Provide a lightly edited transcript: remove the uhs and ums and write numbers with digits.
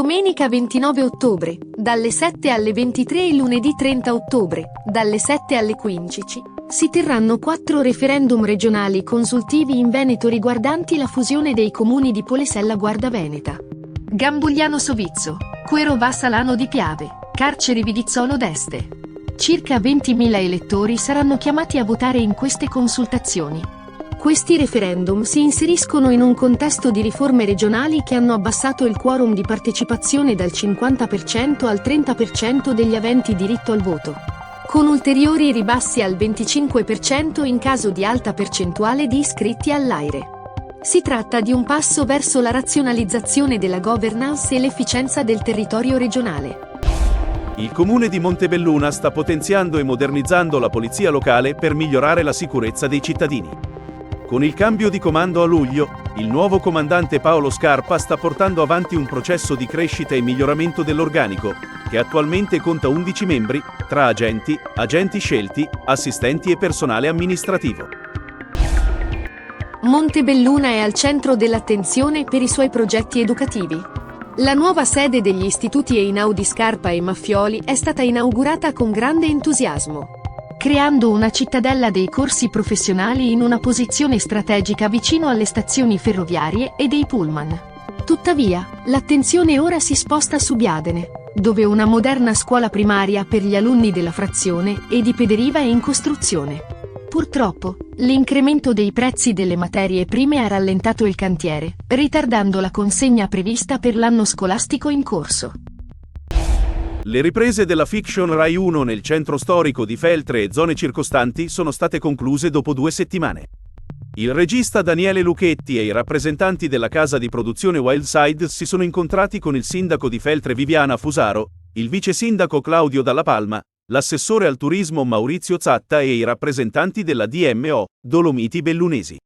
Domenica 29 ottobre, dalle 7 alle 23 e lunedì 30 ottobre, dalle 7 alle 15, si terranno 4 referendum regionali consultivi in Veneto riguardanti la fusione dei comuni di Polesella Guarda Veneta, Gambugliano Sovizzo, Quero Vassalano di Piave, Carceri Vidizzolo d'Este. Circa 20.000 elettori saranno chiamati a votare in queste consultazioni. Questi referendum si inseriscono in un contesto di riforme regionali che hanno abbassato il quorum di partecipazione dal 50% al 30% degli aventi diritto al voto, con ulteriori ribassi al 25% in caso di alta percentuale di iscritti all'AIRE. Si tratta di un passo verso la razionalizzazione della governance e l'efficienza del territorio regionale. Il comune di Montebelluna sta potenziando e modernizzando la polizia locale per migliorare la sicurezza dei cittadini. Con il cambio di comando a luglio, il nuovo comandante Paolo Scarpa sta portando avanti un processo di crescita e miglioramento dell'organico, che attualmente conta 11 membri, tra agenti, agenti scelti, assistenti e personale amministrativo. Montebelluna è al centro dell'attenzione per i suoi progetti educativi. La nuova sede degli istituti Einaudi Scarpa e Maffioli è stata inaugurata con grande entusiasmo, creando una cittadella dei corsi professionali in una posizione strategica vicino alle stazioni ferroviarie e dei pullman. Tuttavia, l'attenzione ora si sposta su Biadene, dove una moderna scuola primaria per gli alunni della frazione e di Pederiva è in costruzione. Purtroppo, l'incremento dei prezzi delle materie prime ha rallentato il cantiere, ritardando la consegna prevista per l'anno scolastico in corso. Le riprese della fiction Rai 1 nel centro storico di Feltre e zone circostanti sono state concluse dopo 2 settimane. Il regista Daniele Lucchetti e i rappresentanti della casa di produzione Wildside si sono incontrati con il sindaco di Feltre Viviana Fusaro, il vice sindaco Claudio Dalla Palma, l'assessore al turismo Maurizio Zatta e i rappresentanti della DMO, Dolomiti Bellunesi.